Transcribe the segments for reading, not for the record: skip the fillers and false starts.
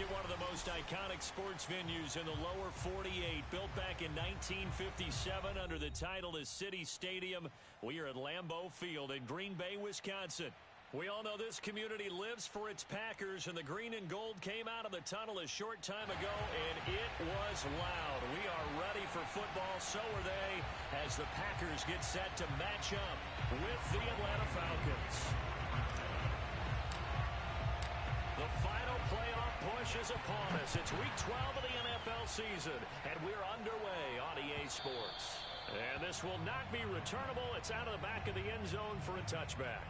at one of the most iconic sports venues in the lower 48, built back in 1957 under the title of City Stadium. We are at Lambeau Field in Green Bay, Wisconsin. We all know this community lives for its Packers, and the green and gold came out of the tunnel a short time ago, and it was loud. We are ready for football, so are they, as the Packers get set to match up with the Atlanta Falcons. The final playoff push is upon us. It's Week 12 of the NFL season, and we're underway on EA Sports. And this will not be returnable. It's out of the back of the end zone for a touchback.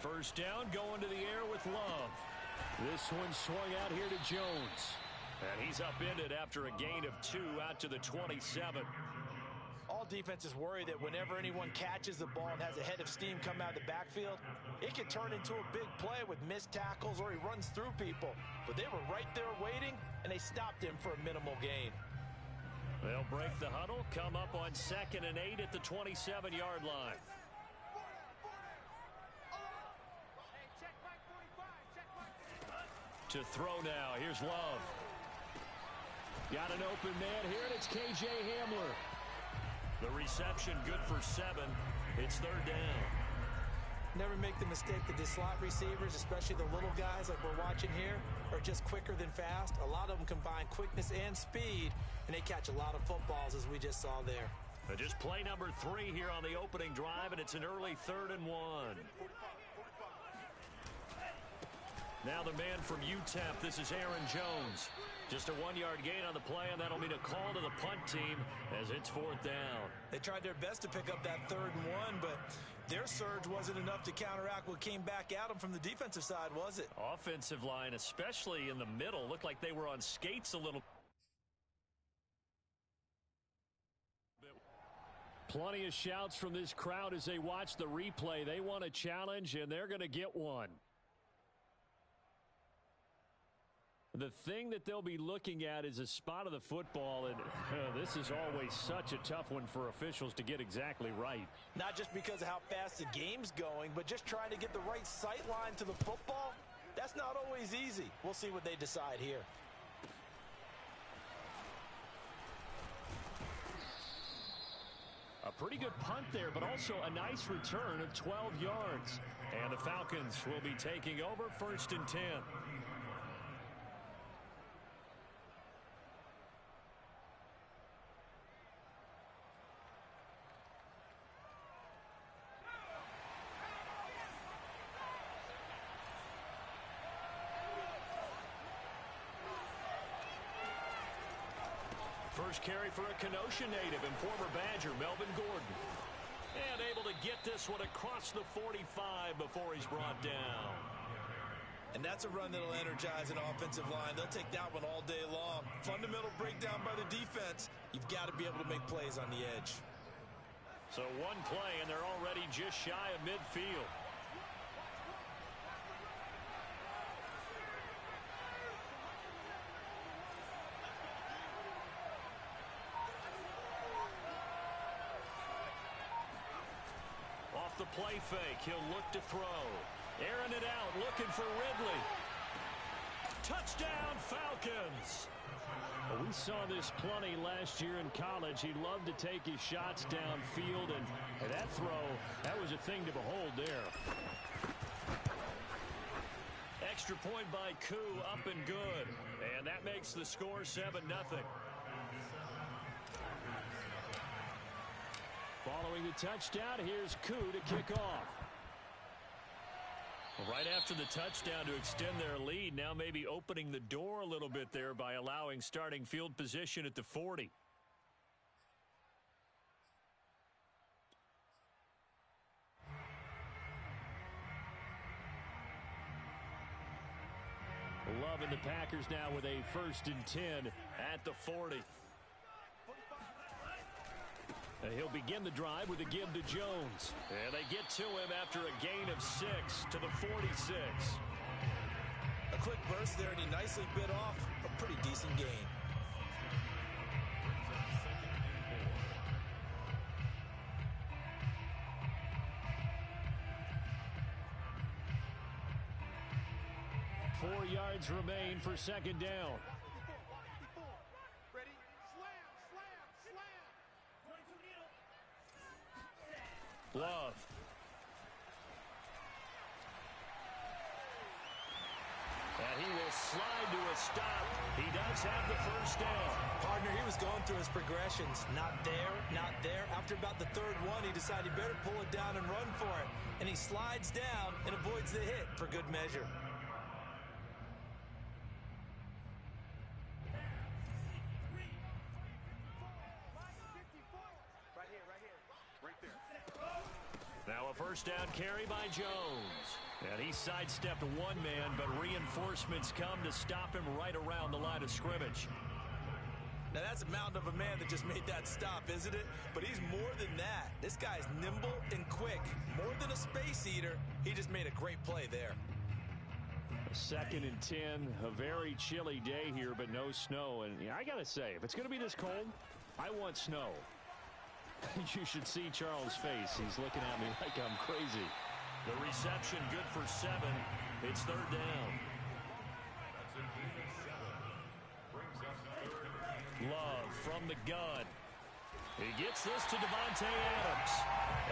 First down, going to the air with Love. This one swung out here to Jones. And he's upended after a gain of 2 out to the 27. All defenses worry that whenever anyone catches the ball and has a head of steam come out of the backfield, it can turn into a big play with missed tackles or he runs through people. But they were right there waiting, and they stopped him for a minimal gain. They'll break the huddle, come up on 2nd and 8 at the 27-yard line. To throw now. Here's Love. Got an open man here, and it's K.J. Hamler. The reception good for 7. It's 3rd down. Never make the mistake that the slot receivers, especially the little guys like we're watching here, are just quicker than fast. A lot of them combine quickness and speed, and they catch a lot of footballs, as we just saw there. Just play number 3 here on the opening drive, and it's an early 3rd and 1. Now the man from UTEP, this is Aaron Jones. Just a 1-yard gain on the play, and that'll mean a call to the punt team as it's 4th down. They tried their best to pick up that 3rd and 1, but their surge wasn't enough to counteract what came back at them from the defensive side, was it? Offensive line, especially in the middle, looked like they were on skates a little. Plenty of shouts from this crowd as they watch the replay. They want a challenge, and they're going to get one. The thing that they'll be looking at is a spot of the football, and this is always such a tough one for officials to get exactly right. Not just because of how fast the game's going, but just trying to get the right sight line to the football. That's not always easy. We'll see what they decide here. A pretty good punt there, but also a nice return of 12 yards. And the Falcons will be taking over 1st and 10. First carry for a Kenosha native and former Badger, Melvin Gordon. And able to get this one across the 45 before he's brought down. And that's a run that'll energize an offensive line. They'll take that one all day long. Fundamental breakdown by the defense. You've got to be able to make plays on the edge. So one play, and they're already just shy of midfield. Off the play fake, he'll look to throw. Airing it out, looking for Ridley. Touchdown, Falcons! Well, we saw this plenty last year in college. He loved to take his shots downfield, and that throw, that was a thing to behold there. Extra point by Koo, up and good. And that makes the score 7-0. Following the touchdown, here's Koo to kick off. Right after the touchdown to extend their lead, now maybe opening the door a little bit there by allowing starting field position at the 40. Love and the Packers now with a 1st and 10 at the 40. And he'll begin the drive with a give to Jones. And they get to him after a gain of 6 to the 46. A quick burst there, and he nicely bit off a pretty decent gain. Four yards remain for 2nd down. Ready? Slam. Love. And he will slide to a stop. He does have the 1st down. Partner, he was going through his progressions. Not there, not there. After about the 3rd one, he decided he better pull it down and run for it. And he slides down and avoids the hit for good measure. Now a 1st down carry by Jones. And he sidestepped one man, but reinforcements come to stop him right around the line of scrimmage. Now that's a mountain of a man that just made that stop, isn't it? But he's more than that. This guy's nimble and quick. More than a space eater. He just made a great play there. 2nd and 10, a very chilly day here, but no snow. And I got to say, if it's going to be this cold, I want snow. You should see Charles' face. He's looking at me like I'm crazy. The reception good for 7. It's 3rd down. Love from the gun. He gets this to Devontae Adams.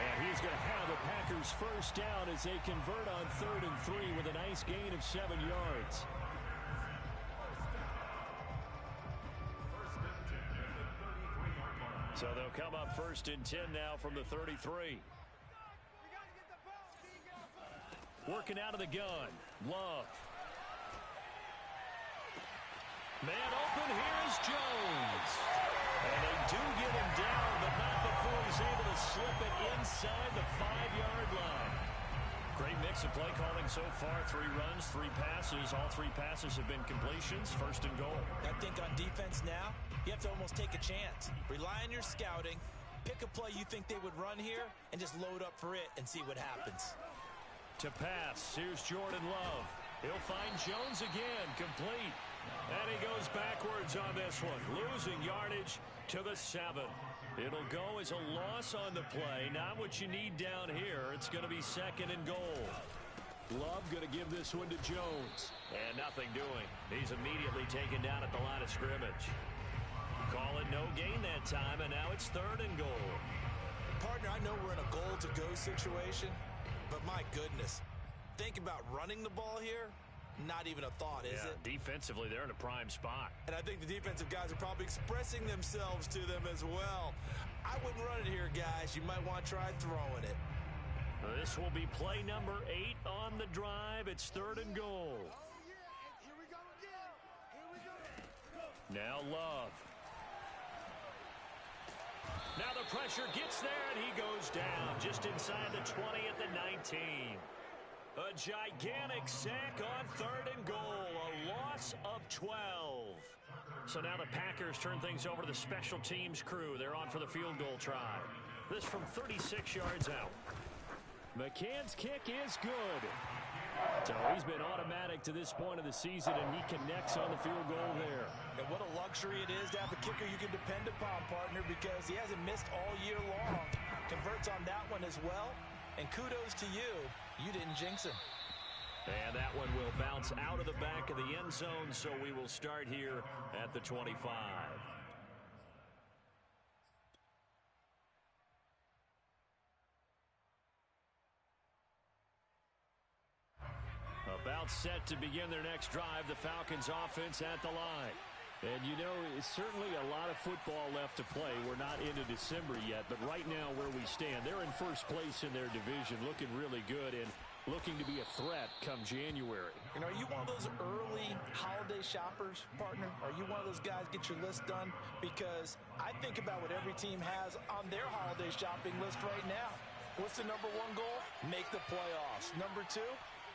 And he's going to have the Packers 1st down as they convert on 3rd and 3 with a nice gain of 7 yards. So they'll come up 1st and 10 now from the 33. Working out of the gun. Love. Man open. Here's Jones. And they do get him down, but not before he's able to slip it inside the 5-yard line. Great mix of play calling so far. 3 runs, 3 passes. All 3 passes have been completions. 1st and goal. I think on defense now, you have to almost take a chance. Rely on your scouting. Pick a play you think they would run here and just load up for it and see what happens. To pass, here's Jordan Love. He'll find Jones again, complete. And he goes backwards on this one, losing yardage to the 7. It'll go as a loss on the play. Not what you need down here. It's going to be 2nd and goal. Love going to give this one to Jones. And nothing doing. He's immediately taken down at the line of scrimmage. Call it no gain that time, and now it's 3rd and goal. Partner, I know we're in a goal-to-go situation, but my goodness, think about running the ball here. Not even a thought, is it? Defensively, they're in a prime spot. And I think the defensive guys are probably expressing themselves to them as well. I wouldn't run it here, guys. You might want to try throwing it. This will be play number 8 on the drive. It's 3rd and goal. Now Love. Now the pressure gets there, and he goes down just inside the 20 at the 19. A gigantic sack on 3rd and goal, a loss of 12. So now the Packers turn things over to the special teams crew. They're on for the field goal try. This from 36 yards out. McCann's kick is good. So he's been automatic to this point of the season, and he connects on the field goal there. And what a luxury it is to have a kicker you can depend upon, partner, because he hasn't missed all year long. Converts on that one as well. And kudos to you. You didn't jinx him. And that one will bounce out of the back of the end zone, so we will start here at the 25. About set to begin their next drive, the Falcons offense at the line. And you know, it's certainly a lot of football left to play. We're not into December yet, but right now where we stand, they're in first place in their division, looking really good and looking to be a threat come January. You know, are you one of those early holiday shoppers, partner? Are you one of those guys get your list done? Because I think about what every team has on their holiday shopping list right now. What's the #1 goal? Make the playoffs. #2,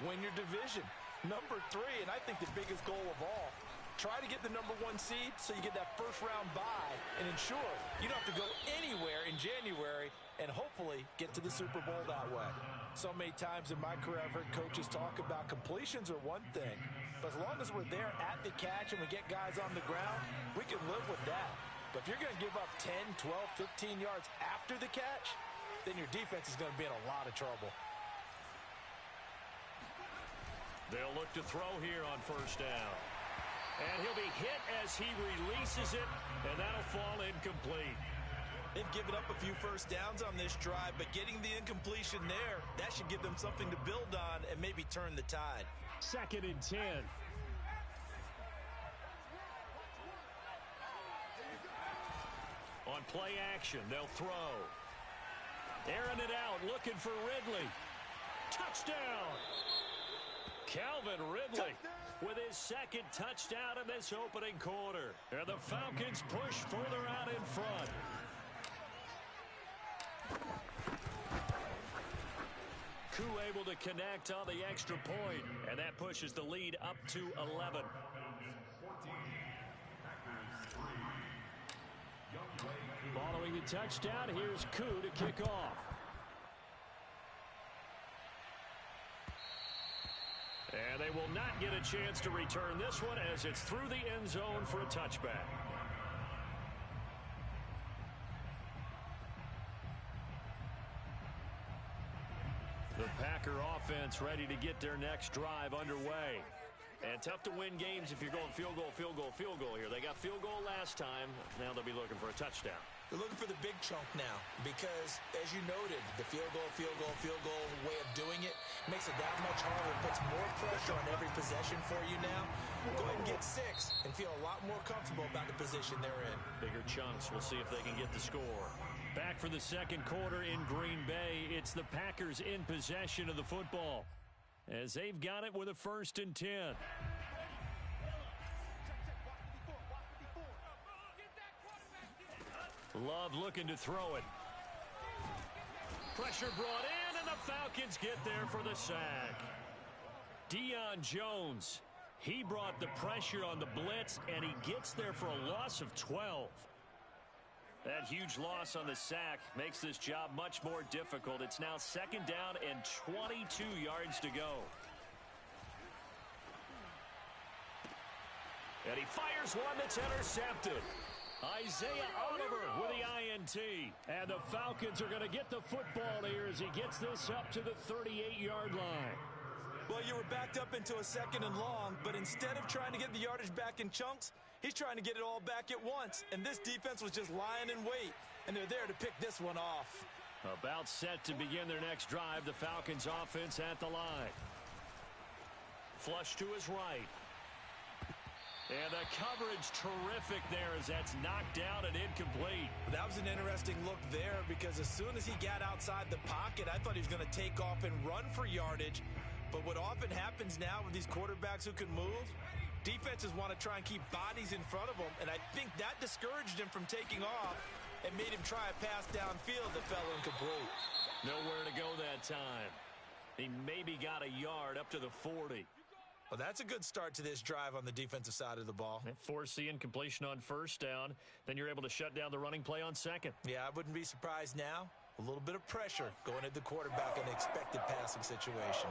win your division. Number 3, and I think the biggest goal of all, try to get the number 1 seed so you get that first-round bye and ensure you don't have to go anywhere in January and hopefully get to the Super Bowl that way. So many times in my career, I've heard coaches talk about completions are one thing, but as long as we're there at the catch and we get guys on the ground, we can live with that. But if you're going to give up 10, 12, 15 yards after the catch, then your defense is going to be in a lot of trouble. They'll look to throw here on first down. And he'll be hit as he releases it, and that'll fall incomplete. They've given up a few first downs on this drive, but getting the incompletion there, that should give them something to build on and maybe turn the tide. 2nd and 10. On play action, they'll throw. Airing it out, looking for Ridley. Touchdown! Calvin Ridley with his 2nd touchdown in this opening quarter. And the Falcons push further out in front. Koo able to connect on the extra point, and that pushes the lead up to 11. Following the touchdown, here's Koo to kick off. And they will not get a chance to return this one as it's through the end zone for a touchback. The Packer offense ready to get their next drive underway. And tough to win games if you're going field goal, field goal, field goal here. They got field goal last time. Now they'll be looking for a touchdown. They're looking for the big chunk now because, as you noted, the field goal way of doing it makes it that much harder. It puts more pressure on every possession for you now. Go ahead and get 6 and feel a lot more comfortable about the position they're in. Bigger chunks. We'll see if they can get the score. Back for the second quarter in Green Bay. It's the Packers in possession of the football as they've got it with a 1st and 10. Love looking to throw it. Pressure brought in, and the Falcons get there for the sack. Deion Jones, he brought the pressure on the blitz, and he gets there for a loss of 12. That huge loss on the sack makes this job much more difficult. It's now 2nd down and 22 yards to go. And he fires one that's intercepted. Isaiah Oliver with the INT. And the Falcons are going to get the football here as he gets this up to the 38-yard line. Well, you were backed up into a 2nd and long, but instead of trying to get the yardage back in chunks, he's trying to get it all back at once. And this defense was just lying in wait, and they're there to pick this one off. About set to begin their next drive, the Falcons offense at the line. Flush to his right. And the coverage terrific there as that's knocked down and incomplete. That was an interesting look there because as soon as he got outside the pocket, I thought he was going to take off and run for yardage. But what often happens now with these quarterbacks who can move, defenses want to try and keep bodies in front of them, and I think that discouraged him from taking off and made him try a pass downfield that fell incomplete. Nowhere to go that time. He maybe got a yard up to the 40. Well, that's a good start to this drive on the defensive side of the ball. Force the incompletion on first down. Then you're able to shut down the running play on 2nd. Yeah, I wouldn't be surprised now. A little bit of pressure going at the quarterback in an expected passing situation.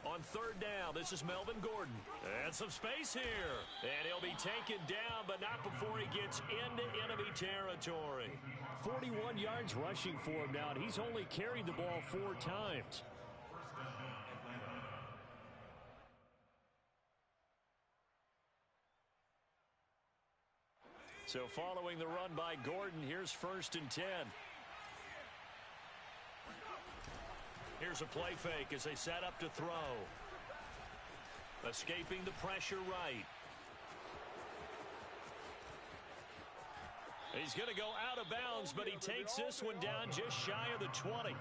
On 3rd down, this is Melvin Gordon. And some space here. And he'll be taken down, but not before he gets into enemy territory. 41 yards rushing for him now, and he's only carried the ball 4 times. So following the run by Gordon, here's 1st and 10. Here's a play fake as they set up to throw. Escaping the pressure right. He's going to go out of bounds, but he takes this one down just shy of the 20.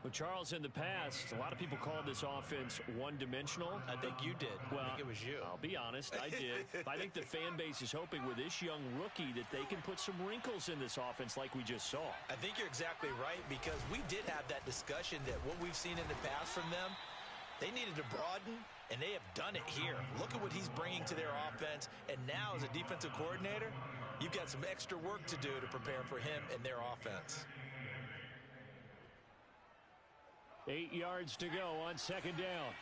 Well, Charles, in the past, a lot of people called this offense one-dimensional. I think you did. Well, I think it was you. I'll be honest, I did. I think the fan base is hoping with this young rookie that they can put some wrinkles in this offense like we just saw. I think you're exactly right, because we did have that discussion that what we've seen in the past from them, they needed to broaden, and they have done it here. Look at what he's bringing to their offense, and now as a defensive coordinator, you've got some extra work to do to prepare for him and their offense. 8 yards to go on second down.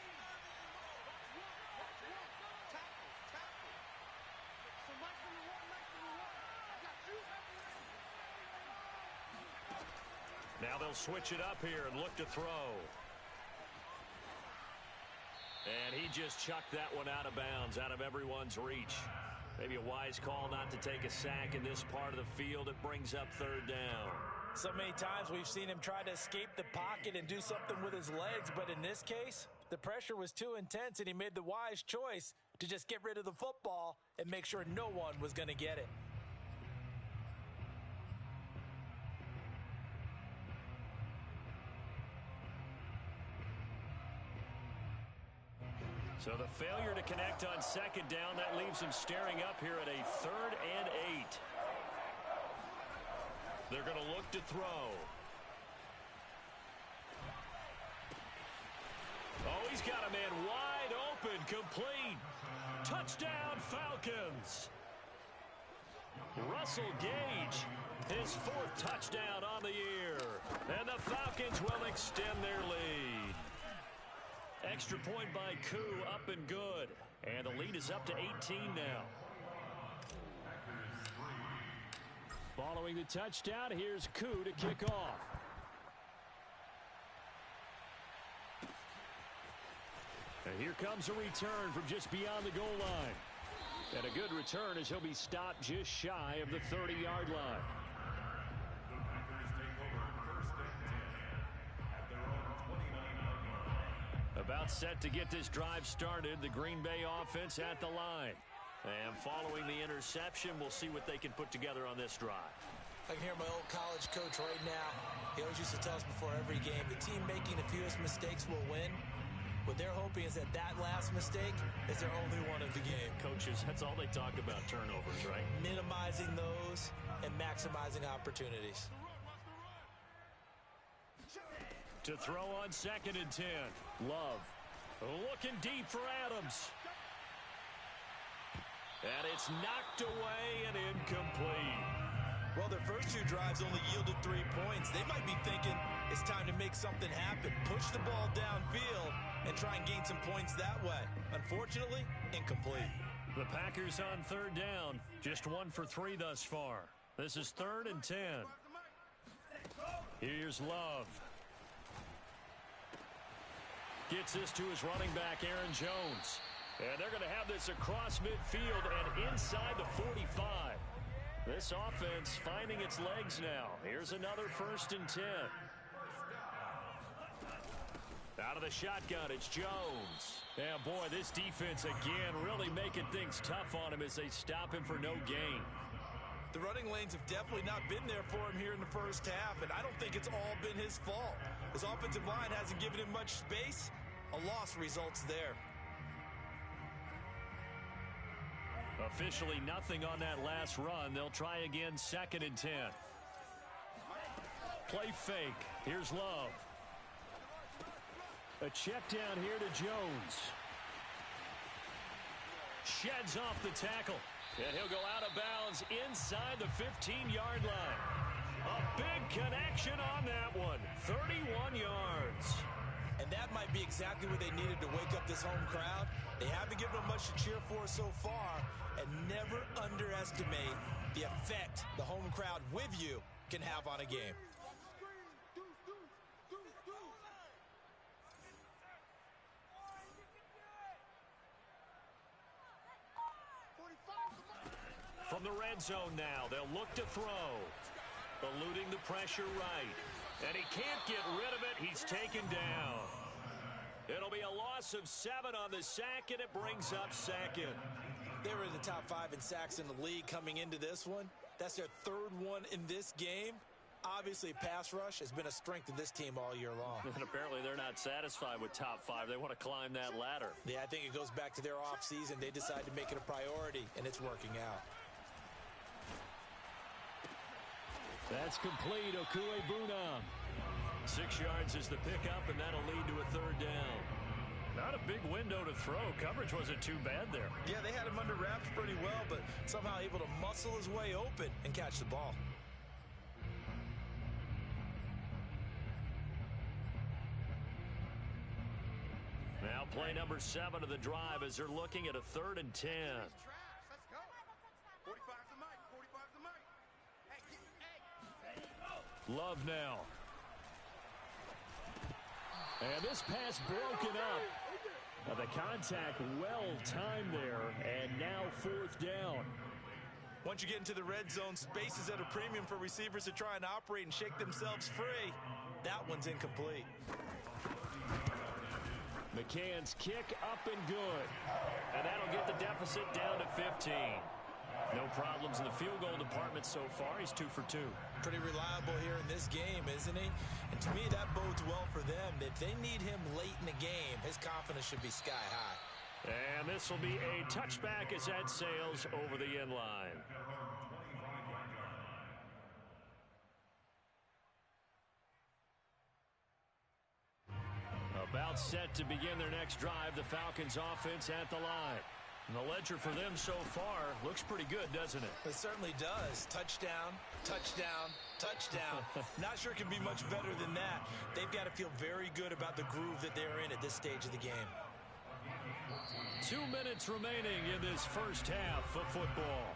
Now they'll switch it up here and look to throw. And he just chucked that one out of bounds, out of everyone's reach. Maybe a wise call not to take a sack in this part of the field. It brings up third down. So many times we've seen him try to escape the pocket and do something with his legs, but in this case, the pressure was too intense, and he made the wise choice to just get rid of the football and make sure no one was going to get it. So the failure to connect on second down, that leaves him staring up here at a 3rd and 8. They're going to look to throw. Oh, he's got a man wide open, complete. Touchdown, Falcons. Russell Gage, his 4th touchdown on the year. And the Falcons will extend their lead. Extra point by Koo, up and good. And the lead is up to 18 now. Following the touchdown, here's Koo to kick off. And here comes a return from just beyond the goal line. And a good return as he'll be stopped just shy of the 30-yard line. About set to get this drive started, the Green Bay offense at the line. And following the interception, we'll see what they can put together on this drive. I can hear my old college coach right now. He always used to tell us before every game, the team making the fewest mistakes will win. What they're hoping is that that last mistake is their only one of the game. Coaches, that's all they talk about, turnovers, right? Minimizing those and maximizing opportunities. To throw on 2nd and 10. Love looking deep for Adams. And it's knocked away and incomplete. Well, their first 2 drives only yielded 3 points. They might be thinking it's time to make something happen. Push the ball downfield and try and gain some points that way. Unfortunately, incomplete. The Packers on 3rd down. Just 1 for 3 thus far. This is 3rd and 10. Here's Love. Gets this to his running back, Aaron Jones. And they're going to have this across midfield and inside the 45. This offense finding its legs now. Here's another 1st and 10. Out of the shotgun, it's Jones. Yeah, boy, this defense again really making things tough on him as they stop him for no gain. The running lanes have definitely not been there for him here in the first half, and I don't think it's all been his fault. His offensive line hasn't given him much space. A loss results there. Officially nothing on that last run. They'll try again 2nd and 10. Play fake. Here's Love. A check down here to Jones. Sheds off the tackle. And he'll go out of bounds inside the 15-yard line. A big connection on that one. 31 yards. And that might be exactly what they needed to wake up this home crowd. They haven't given them much to cheer for so far. And never underestimate the effect the home crowd with you can have on a game. From the red zone now, they'll look to throw. Eluding the pressure right. And he can't get rid of it. He's taken down. It'll be a loss of 7 on the sack, and it brings up second. They were in the top 5 in sacks in the league coming into this one. That's their 3rd one in this game. Obviously, pass rush has been a strength of this team all year long. And apparently they're not satisfied with top 5. They want to climb that ladder. Yeah, I think it goes back to their offseason. They decided to make it a priority, and it's working out. That's complete. Okue-Bunam. 6 yards is the pickup, and that'll lead to a 3rd down. Not a big window to throw. Coverage wasn't too bad there. Yeah, they had him under wraps pretty well, but somehow able to muscle his way open and catch the ball. Now play number 7 of the drive as they're looking at a 3rd and 10. Let's go. 45's the mic. 45's the mic. Hey, Love now. And this pass broken up. Now the contact well timed there, and now 4th down. Once you get into the red zone, space is at a premium for receivers to try and operate and shake themselves free. That one's incomplete. McCann's kick up and good. And that'll get the deficit down to 15. No problems in the field goal department so far. He's 2 for 2. Pretty reliable here in this game, isn't he? And to me, that bodes well for them. If they need him late in the game, his confidence should be sky high. And this will be a touchback as that sails over the end line. About set to begin their next drive, the Falcons offense at the line. And the ledger for them so far looks pretty good, doesn't it? It certainly does. Touchdown, touchdown, touchdown. Not sure it can be much better than that. They've got to feel very good about the groove that they're in at this stage of the game. 2 minutes remaining in this first half of football.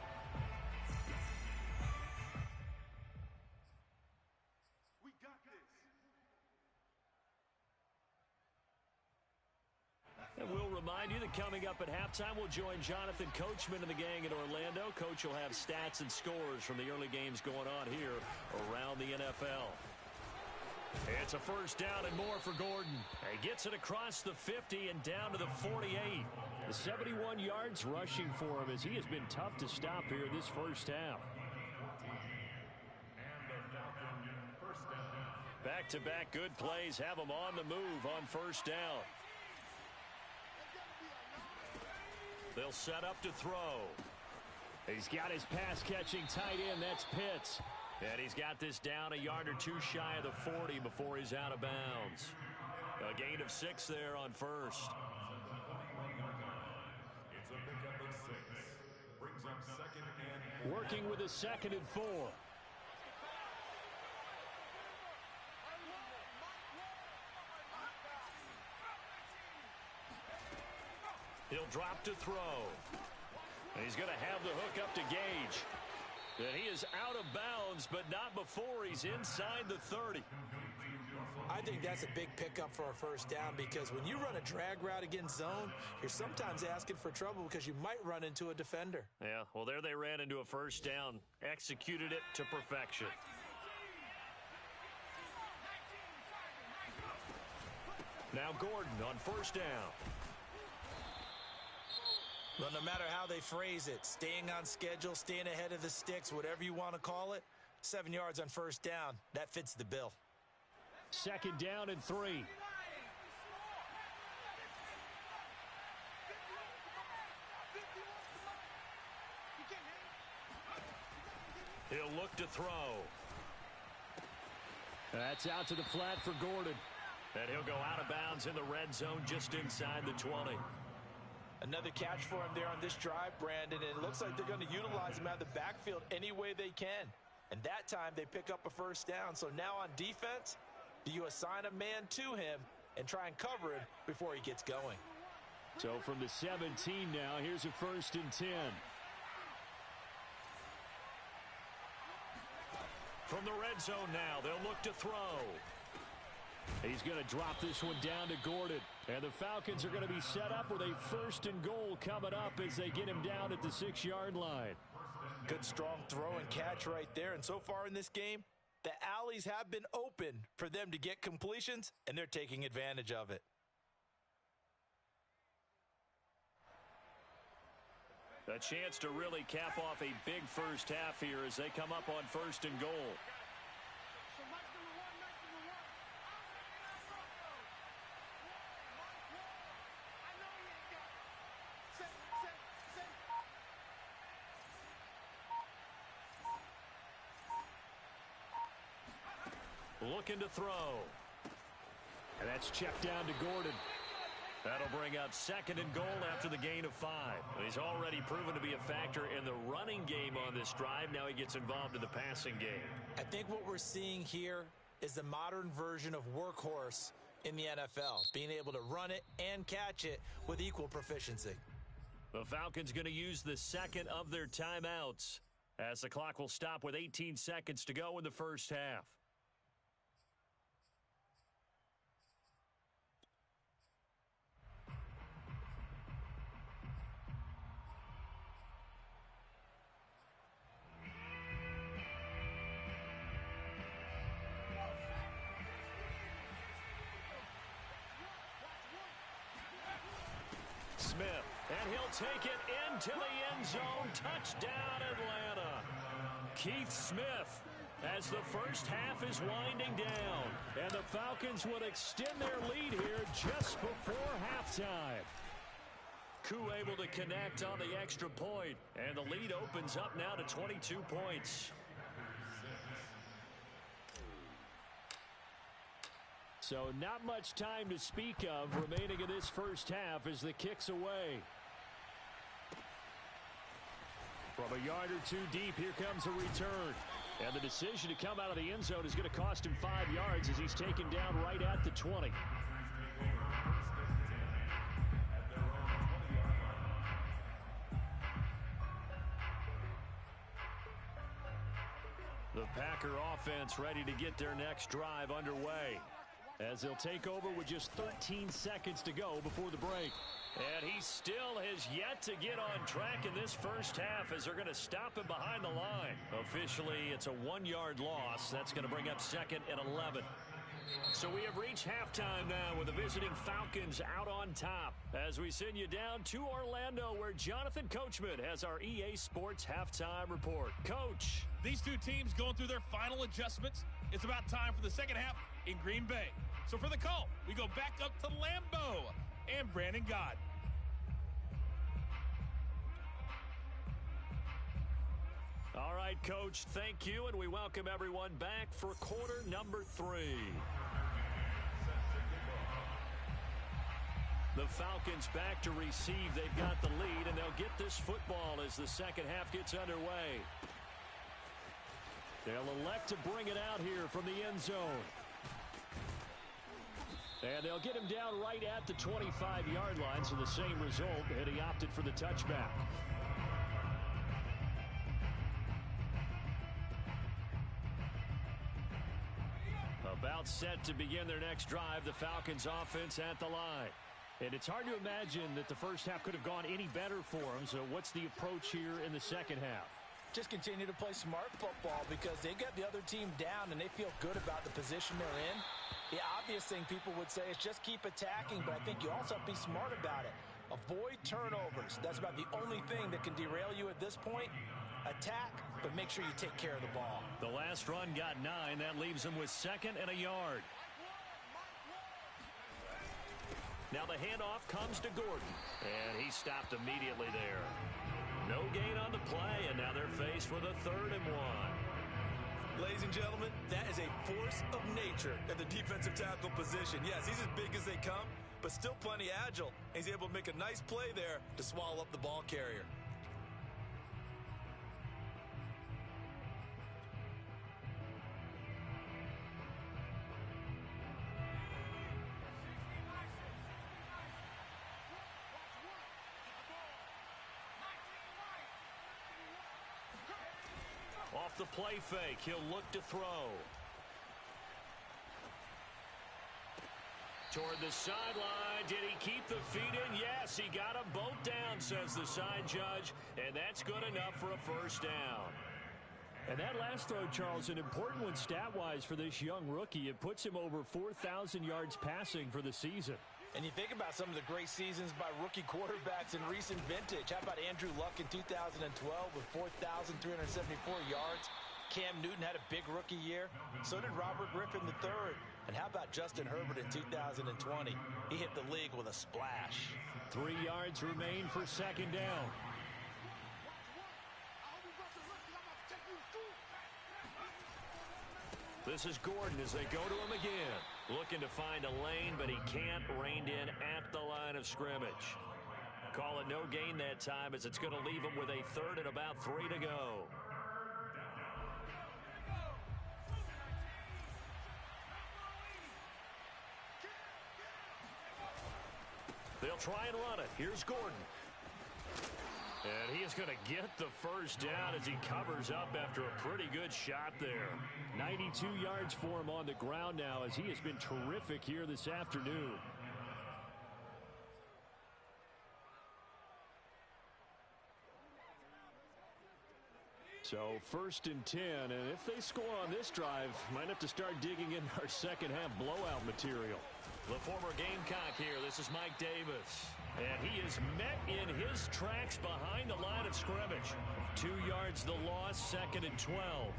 we got this. And we'll remind you that coming up at halftime, we'll join Jonathan Coachman and the gang in Orlando. Coach will have stats and scores from the early games going on here around the NFL. It's a first down and more for Gordon. He gets it across the 50 and down to the 48. The 71 yards rushing for him as he has been tough to stop here this first half. Back-to-back good plays have him on the move on first down. They'll set up to throw. He's got his pass-catching tight end. That's Pitts. And he's got this down a yard or 2 shy of the 40 before he's out of bounds. A gain of 6 there on first. It's a pickup of 6. Brings up 2nd and... Working with a 2nd and 4. He'll drop to throw. And he's going to have the hook up to Gage. And he is out of bounds, but not before he's inside the 30. I think that's a big pickup for a first down because when you run a drag route against zone, you're sometimes asking for trouble because you might run into a defender. Yeah, well, there they ran into a first down. Executed it to perfection. Now Gordon on first down. Well, no matter how they phrase it, staying on schedule, staying ahead of the sticks, whatever you want to call it, 7 yards on first down, that fits the bill. 2nd down and 3. He'll look to throw. That's out to the flat for Gordon. And he'll go out of bounds in the red zone just inside the 20. Another catch for him there on this drive, Brandon, and it looks like they're going to utilize him out of the backfield any way they can. And that time they pick up a first down. So now on defense, do you assign a man to him and try and cover him before he gets going? So from the 17 now, here's a 1st and 10. From the red zone now, they'll look to throw. He's going to drop this one down to Gordon. And the Falcons are going to be set up with a 1st and goal coming up as they get him down at the 6-yard line. Good strong throw and catch right there. And so far in this game, The alleys have been open for them to get completions, and they're taking advantage of it. A chance to really cap off a big first half here as they come up on 1st and goal. Looking to throw. And that's checked down to Gordon. That'll bring up 2nd and goal after the gain of 5. He's already proven to be a factor in the running game on this drive. Now he gets involved in the passing game. I think what we're seeing here is the modern version of workhorse in the NFL, being able to run it and catch it with equal proficiency. The Falcons going to use the 2nd of their timeouts as the clock will stop with 18 seconds to go in the first half. Smith, and he'll take it into the end zone. Touchdown, Atlanta. Keith Smith, as the first half is winding down, and the Falcons would extend their lead here just before halftime. Koo able to connect on the extra point, and the lead opens up now to 22 points. So not much time to speak of remaining in this first half as the kick's away. From a yard or 2 deep, here comes a return. And the decision to come out of the end zone is going to cost him 5 yards as he's taken down right at the 20. The Packer offense ready to get their next drive underway, as they'll take over with just 13 seconds to go before the break. And he still has yet to get on track in this first half as they're going to stop him behind the line. Officially, it's a 1-yard loss. That's going to bring up 2nd and 11. So we have reached halftime now with the visiting Falcons out on top as we send you down to Orlando where Jonathan Coachman has our EA Sports halftime report. Coach. These two teams going through their final adjustments. It's about time for the second half in Green Bay. So for the call, we go back up to Lambeau and Brandon Gott. All right, Coach, thank you, and we welcome everyone back for quarter number 3. The Falcons back to receive. They've got the lead, and they'll get this football as the second half gets underway. They'll elect to bring it out here from the end zone. And they'll get him down right at the 25-yard line, so the same result, and he opted for the touchback. About set to begin their next drive, the Falcons offense at the line. And it's hard to imagine that the first half could have gone any better for them, so what's the approach here in the second half? Just continue to play smart football because they got the other team down and they feel good about the position they're in. The obvious thing people would say is just keep attacking, but I think you also have to be smart about it. Avoid turnovers. That's about the only thing that can derail you at this point. Attack, but make sure you take care of the ball. The last run got 9. That leaves them with 2nd and a yard. Now the handoff comes to Gordon, and he stopped immediately there. No gain on the play, and now they're faced with a 3rd and 1. Ladies and gentlemen, that is a force of nature at the defensive tackle position. Yes, he's as big as they come, but still plenty agile. And he's able to make a nice play there to swallow up the ball carrier. Off the play fake, he'll look to throw. Toward the sideline, did he keep the feet in? Yes, he got them both down, says the side judge, and that's good enough for a first down. And that last throw, Charles, an important one stat-wise for this young rookie. It puts him over 4,000 yards passing for the season. And you think about some of the great seasons by rookie quarterbacks in recent vintage. How about Andrew Luck in 2012 with 4,374 yards? Cam Newton had a big rookie year. So did Robert Griffin III. And how about Justin Herbert in 2020? He hit the league with a splash. 3 yards remain for second down. This is Gordon as they go to him again. Looking to find a lane, but he can't. Reined in at the line of scrimmage. Call it no gain that time as it's going to leave him with a third and about 3 to go. They'll try and run it. Here's Gordon. And he is going to get the first down as he covers up after a pretty good shot there. 92 yards for him on the ground now as he has been terrific here this afternoon. So 1st and 10, and if they score on this drive, might have to start digging in our second half blowout material. The former Gamecock here. This is Mike Davis. And he is met in his tracks behind the line of scrimmage. 2 yards the loss, 2nd and 12.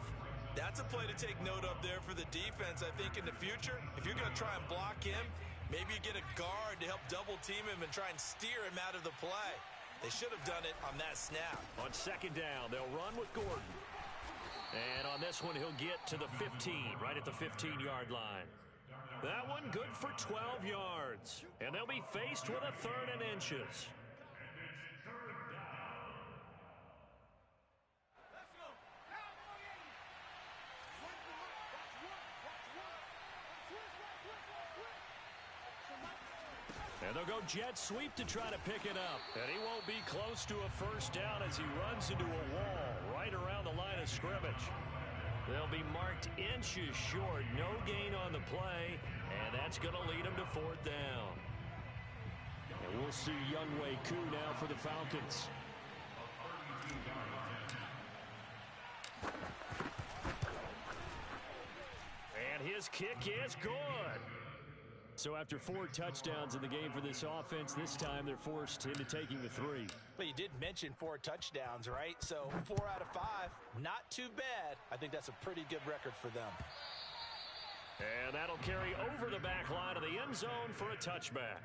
That's a play to take note of there for the defense. I think in the future, if you're going to try and block him, maybe you get a guard to help double team him and try and steer him out of the play. They should have done it on that snap. On 2nd down, they'll run with Gordon. And on this one, he'll get to the 15, right at the 15-yard line. That one good for 12 yards. And they'll be faced with a 3rd and inches. And they'll go jet sweep to try to pick it up. And he won't be close to a first down as he runs into a wall right around the line of scrimmage. They'll be marked inches short. No gain on the play. And that's going to lead him to 4th down. And we'll see Younghoe Koo now for the Falcons. And his kick is good. So after 4 touchdowns in the game for this offense, this time they're forced into taking the 3. But you did mention 4 touchdowns, right? So 4 out of 5, not too bad. I think that's a pretty good record for them. And that'll carry over the back line of the end zone for a touchback.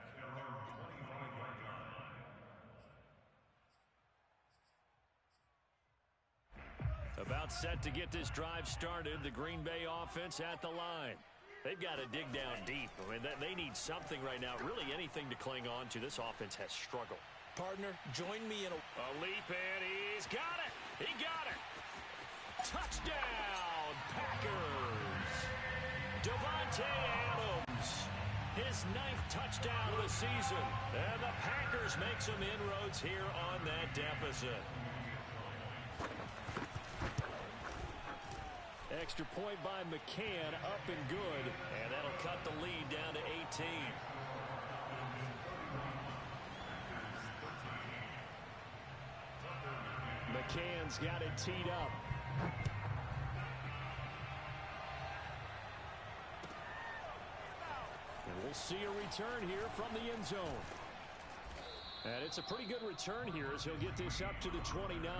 About set to get this drive started, the Green Bay offense at the line. They've got to dig down deep. I mean, they need something right now, really anything to cling on to. This offense has struggled. Partner, join me in a leap, and he's got it. He got it. Touchdown, Packers. Devontae Adams, his 9th touchdown of the season. And the Packers make some inroads here on that deficit. Extra point by McCann, up and good. And that'll cut the lead down to 18. McCann's got it teed up. And we'll see a return here from the end zone. And it's a pretty good return here as he'll get this up to the 29.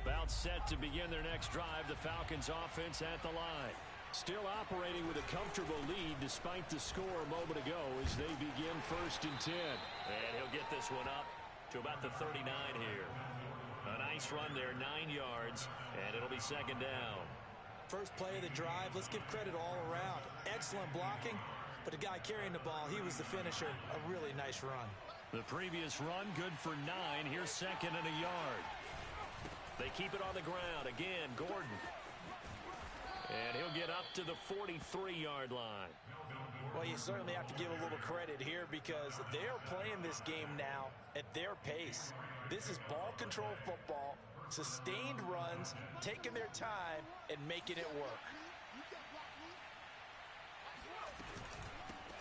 About set to begin their next drive, the Falcons offense at the line. Still operating with a comfortable lead despite the score a moment ago as they begin 1st and 10. And he'll get this one up to about the 39 here. A nice run there, 9 yards, and it'll be 2nd down. First play of the drive, let's give credit all around. Excellent blocking, but the guy carrying the ball, he was the finisher. A really nice run. The previous run, good for 9. Here's 2nd and a yard. They keep it on the ground. Again, Gordon. And he'll get up to the 43-yard line. Well, you certainly have to give a little credit here because they're playing this game now at their pace. This is ball control football, sustained runs, taking their time, and making it work.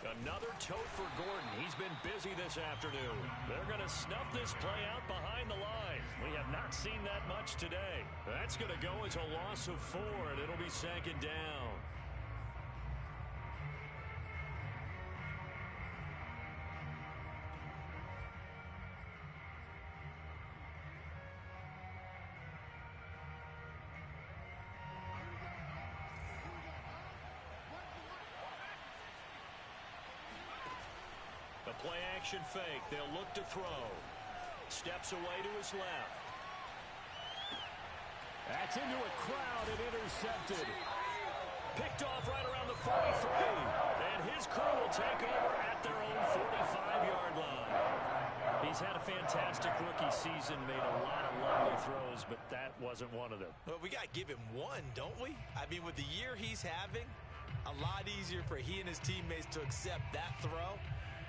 Another tote for Gordon. He's been busy this afternoon. They're going to snuff this play out behind the line. We have not seen that much today. That's going to go as a loss of 4, and it'll be second down. Play action fake. They'll look to throw. Steps away to his left. That's into a crowd and intercepted. Picked off right around the 43. And his crew will take over at their own 45-yard line. He's had a fantastic rookie season, made a lot of lovely throws, but that wasn't one of them. Well, we got to give him one, don't we? I mean, with the year he's having, a lot easier for he and his teammates to accept that throw.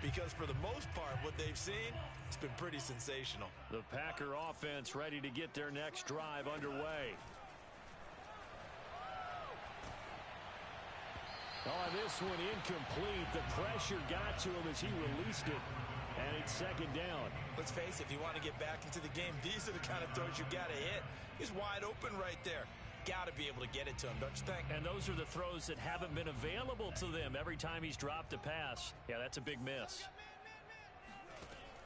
Because for the most part, what they've seen, it's been pretty sensational. The Packer offense ready to get their next drive underway. Oh, this one incomplete. The pressure got to him as he released it. And it's second down. Let's face it, if you want to get back into the game, these are the kind of throws you got to hit. He's wide open right there. Got to be able to get it to him, don't you think? And those are the throws that haven't been available to them every time he's dropped a pass. Yeah, that's a big miss.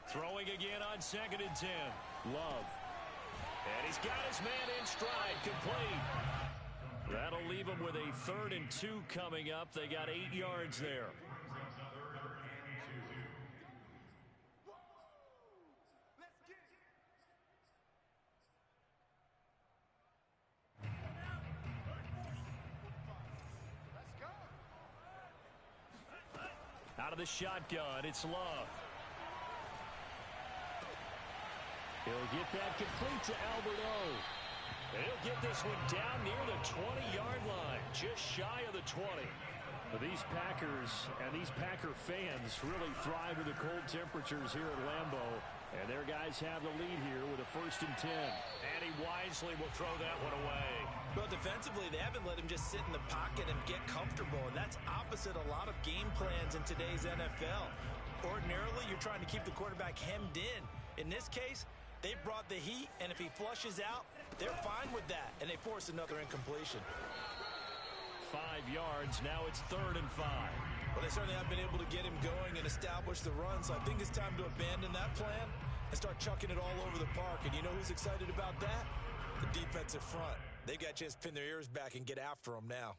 Throwing again on 2nd and 10. Love. And he's got his man in stride, complete. That'll leave him with a 3rd and 2 coming up. They got 8 yards there. Out of the shotgun, it's Love. He'll get that complete to Albert O. He'll get this one down near the 20-yard line, just shy of the 20. But these Packers and these Packer fans really thrive with the cold temperatures here at Lambeau. And their guys have the lead here with a 1st and 10. And he wisely will throw that one away. But defensively, they haven't let him just sit in the pocket and get comfortable. And that's opposite a lot of game plans in today's NFL. Ordinarily, you're trying to keep the quarterback hemmed in. In this case, they brought the heat, and if he flushes out, they're fine with that. And they force another incompletion. 5 yards, now it's 3rd and 5. Well, they certainly have been able to get him going and establish the run, so I think it's time to abandon that plan and start chucking it all over the park. And you know who's excited about that? The defensive front. They've got a chance to pin their ears back and get after him now.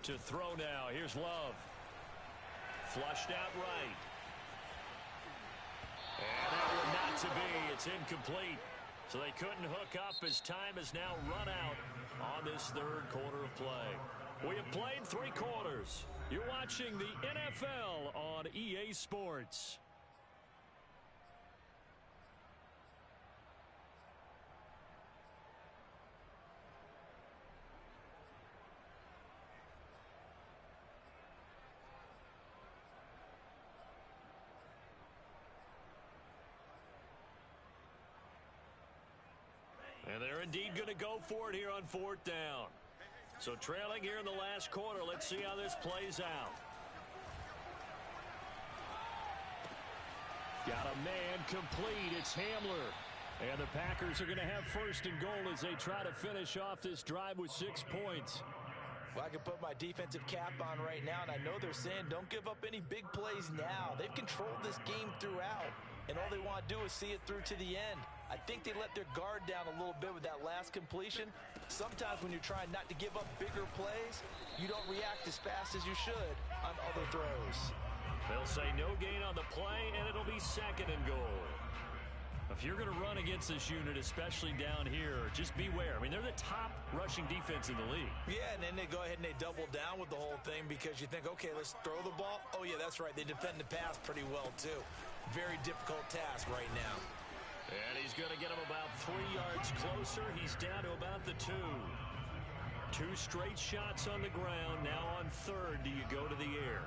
To throw now, here's Love. Flushed out right. And that one not to be. It's incomplete. So they couldn't hook up as time has now run out on this 3rd quarter of play. We have played 3 quarters. You're watching the NFL on EA Sports. And they're indeed going to go for it here on 4th down. So trailing here in the last quarter. Let's see how this plays out. Got a man complete. It's Hamler. And the Packers are going to have 1st and goal as they try to finish off this drive with 6 points. Well, I can put my defensive cap on right now, and I know they're saying don't give up any big plays now. They've controlled this game throughout, and all they want to do is see it through to the end. I think they let their guard down a little bit with that last completion. Sometimes when you're trying not to give up bigger plays, you don't react as fast as you should on other throws. They'll say no gain on the play, and it'll be 2nd and goal. If you're going to run against this unit, especially down here, just beware. I mean, they're the top rushing defense in the league. Yeah, and then they go ahead and they double down with the whole thing because you think, okay, let's throw the ball. Oh, yeah, that's right. They defend the pass pretty well, too. Very difficult task right now. And he's going to get him about 3 yards closer. He's down to about the 2. 2 straight shots on the ground. Now on third, do you go to the air?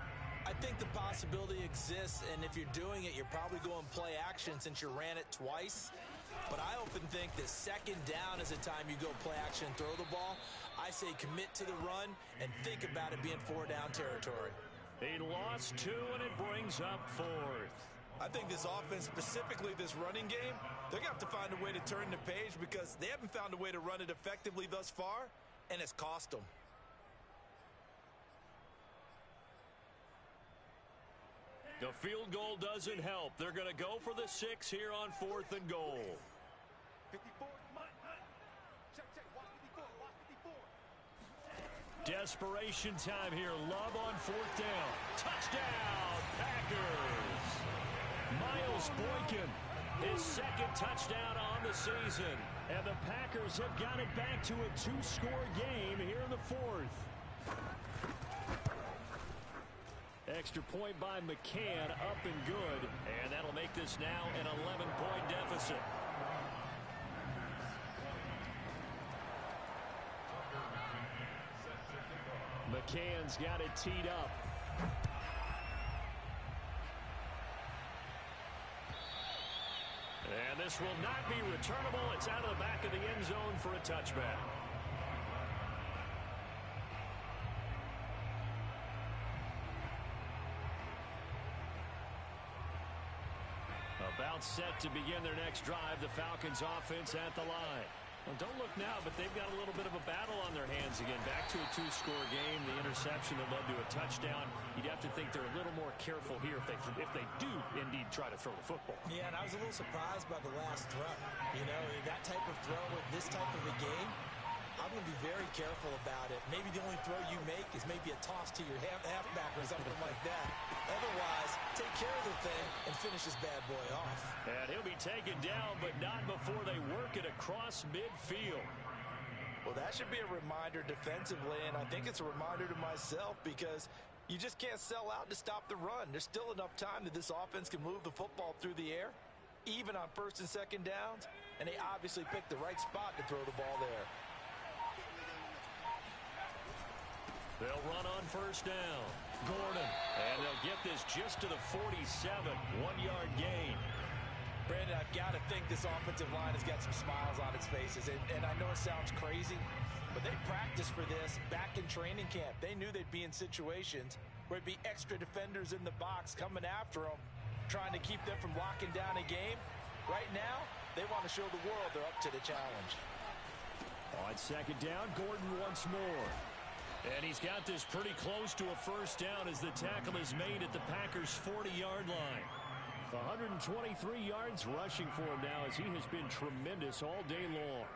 I think the possibility exists, and if you're doing it, you're probably going play action since you ran it twice. But I often think that second down is a time you go play action and throw the ball. I say commit to the run and think about it being 4-down territory. They lost 2, and it brings up 4th. I think this offense, specifically this running game, they're going to have to find a way to turn the page because they haven't found a way to run it effectively thus far, and it's cost them. The field goal doesn't help. They're going to go for the 6 here on 4th and goal. Desperation time here. Love on 4th down. Touchdown, Packers. Miles Boykin, his 2nd touchdown on the season. And the Packers have got it back to a 2-score game here in the 4th. Extra point by McCann, up and good. And that'll make this now an 11-point deficit. McCann's got it teed up. And this will not be returnable. It's out of the back of the end zone for a touchback. About set to begin their next drive. The Falcons offense at the line. Well, don't look now, but they've got a little bit of a battle on their hands again. Back to a 2-score game. The interception that led to a touchdown. You'd have to think they're a little more careful here if they do indeed try to throw the football. Yeah, and I was a little surprised by the last throw. You know, that type of throw with this type of a game, I'm going to be very careful about it. Maybe the only throw you make is maybe a toss to your halfback or something like that. Otherwise, take care of the thing and finish this bad boy off. And he'll be taken down, but not before they work it across midfield. Well, that should be a reminder defensively, and I think it's a reminder to myself because you just can't sell out to stop the run. There's still enough time that this offense can move the football through the air, even on 1st and 2nd downs, and they obviously picked the right spot to throw the ball there. They'll run on 1st down. Gordon. And they'll get this just to the 47. 1-yard gain. Brandon, I've got to think this offensive line has got some smiles on its faces. And I know it sounds crazy, but they practiced for this back in training camp. They knew they'd be in situations where it'd be extra defenders in the box coming after them, trying to keep them from locking down a game. Right now, they want to show the world they're up to the challenge. On 2nd down, Gordon once more. And he's got this pretty close to a 1st down as the tackle is made at the Packers' 40-yard line. 123 yards rushing for him now as he has been tremendous all day long.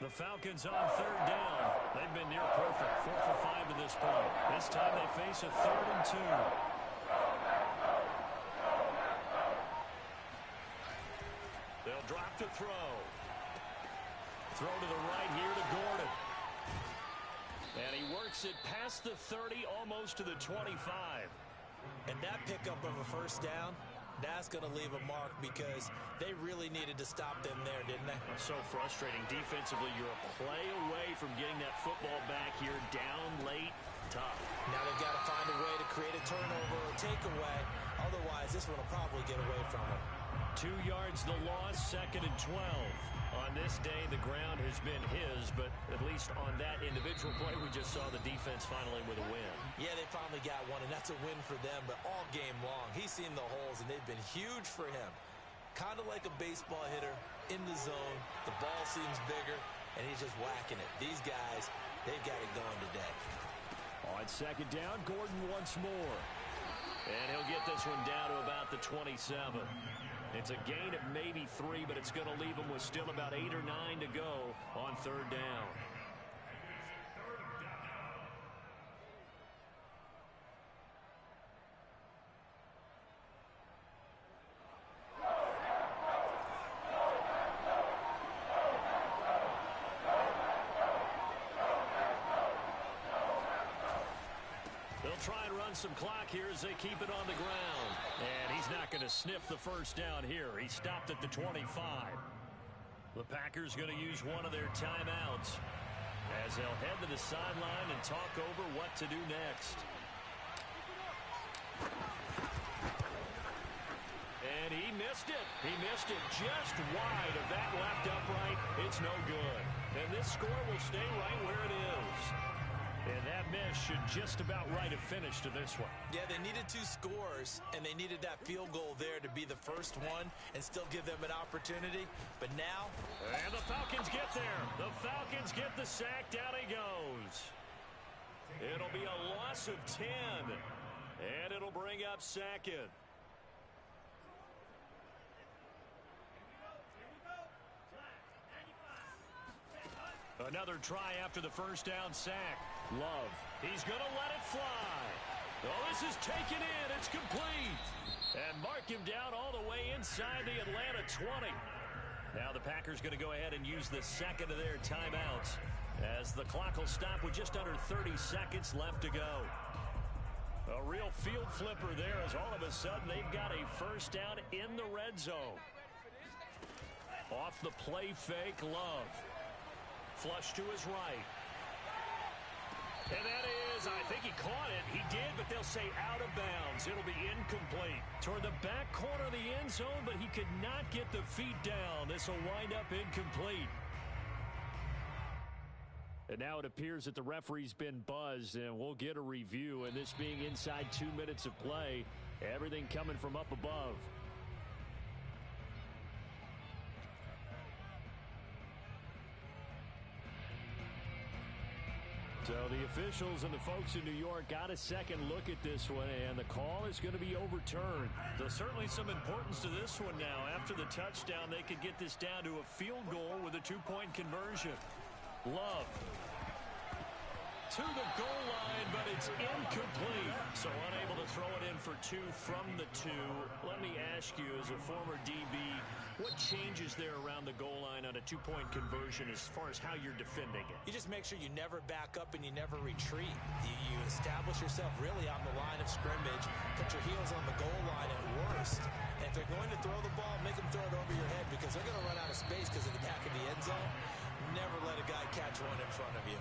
The Falcons on 3rd down. They've been near perfect. 4 for 5 to this point. This time they face a 3rd and 2. They'll drop to throw. Throw to the right here to Gordon. And he works it past the 30, almost to the 25. And that pickup of a 1st down, that's going to leave a mark because they really needed to stop them there, didn't they? So frustrating. Defensively, you're a play away from getting that football back here down late. Tough. Now they've got to find a way to create a turnover or takeaway. Otherwise, this one will probably get away from them. 2 yards the loss, 2nd and 12. On this day, the ground has been his, but at least on that individual play, we just saw the defense finally with a win. Yeah, they finally got one, and that's a win for them, but all game long, he's seen the holes, and they've been huge for him. Kind of like a baseball hitter in the zone. The ball seems bigger, and he's just whacking it. These guys, they've got it going today. On 2nd down, Gordon once more. And he'll get this one down to about the 27. It's a gain of maybe 3, but it's going to leave them with still about 8 or 9 to go on 3rd down. They'll try and run some clock here as they keep it on the ground. And he's not going to sniff the 1st down here. He stopped at the 25. The Packers going to use one of their timeouts as they'll head to the sideline and talk over what to do next. And he missed it. He missed it just wide of that left upright. It's no good. And this score will stay right where it is. And that miss should just about write a finish to this one. Yeah, they needed 2 scores, and they needed that field goal there to be the first one and still give them an opportunity. But now... And the Falcons get there. The Falcons get the sack. Down he goes. It'll be a loss of 10. And it'll bring up second. Another try after the first down sack. Love. He's going to let it fly. Oh, this is taken in. It's complete. And mark him down all the way inside the Atlanta 20. Now the Packers going to go ahead and use the second of their timeouts as the clock will stop with just under 30 seconds left to go. A real field flipper there as all of a sudden they've got a first down in the red zone. Off the play fake, Love. Flush to his right. And that is, I think he caught it. He did, but they'll say out of bounds. It'll be incomplete. Toward the back corner of the end zone, but he could not get the feet down. This will wind up incomplete. And now it appears that the referee's been buzzed, and we'll get a review. And this being inside 2 minutes of play, everything coming from up above. So the officials and the folks in New York got a second look at this one, and the call is going to be overturned. There's certainly some importance to this one now. After the touchdown, they could get this down to a field goal with a 2-point conversion. Love to the goal line, but it's incomplete. So unable to throw it in for 2 from the 2. Let me ask you, as a former DB, what changes there around the goal line on a 2-point conversion as far as how you're defending it? You just make sure you never back up and you never retreat. You establish yourself really on the line of scrimmage, put your heels on the goal line at worst. And if they're going to throw the ball, make them throw it over your head because they're going to run out of space because of the back of the end zone. Never let a guy catch one in front of you.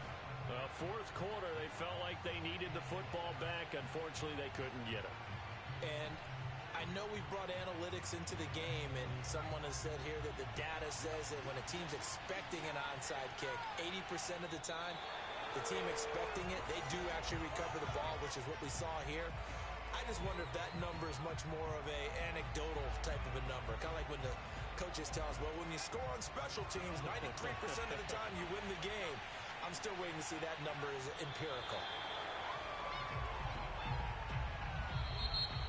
Fourth quarter, they felt like they needed the football back. Unfortunately, they couldn't get it. And I know we've brought analytics into the game, and someone has said here that the data says that when a team's expecting an onside kick, 80% of the time, the team expecting it, they do actually recover the ball, which is what we saw here. I just wonder if that number is much more of a anecdotal type of a number. Kind of like when the coaches tell us, well, when you score on special teams, 93% of the time you win the game. I'm still waiting to see that number is empirical.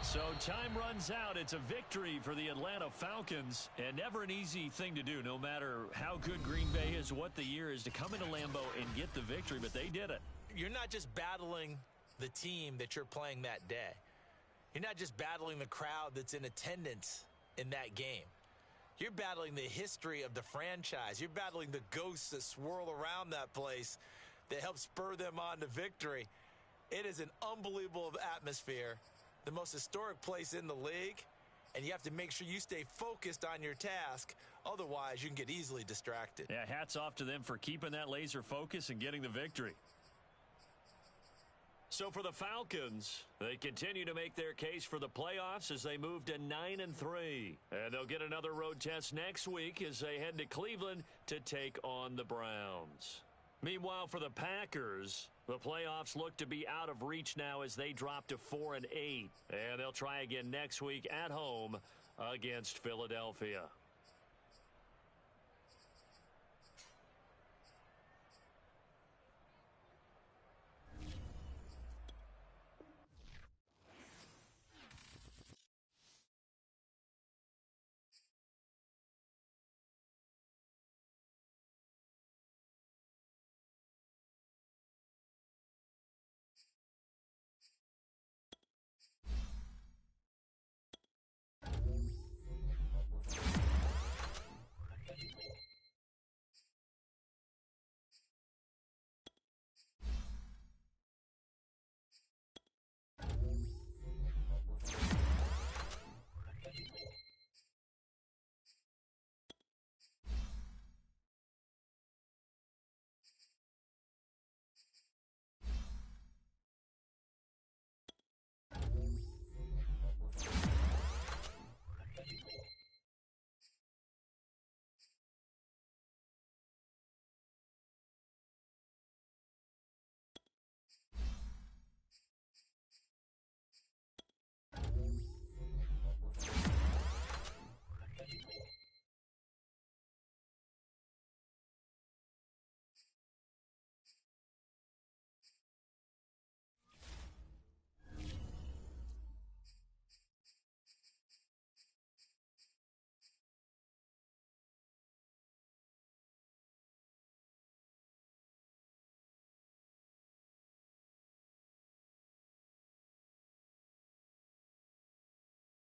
So time runs out. It's a victory for the Atlanta Falcons, and never an easy thing to do, no matter how good Green Bay is, what the year is, to come into Lambeau and get the victory, but they did it. You're not just battling the team that you're playing that day. You're not just battling the crowd that's in attendance in that game. You're battling the history of the franchise. You're battling the ghosts that swirl around that place that help spur them on to victory. It is an unbelievable atmosphere, the most historic place in the league, and you have to make sure you stay focused on your task. Otherwise, you can get easily distracted. Yeah, hats off to them for keeping that laser focus and getting the victory. So for the Falcons, they continue to make their case for the playoffs as they move to 9-3. And they'll get another road test next week as they head to Cleveland to take on the Browns. Meanwhile, for the Packers, the playoffs look to be out of reach now as they drop to 4-8. And they'll try again next week at home against Philadelphia.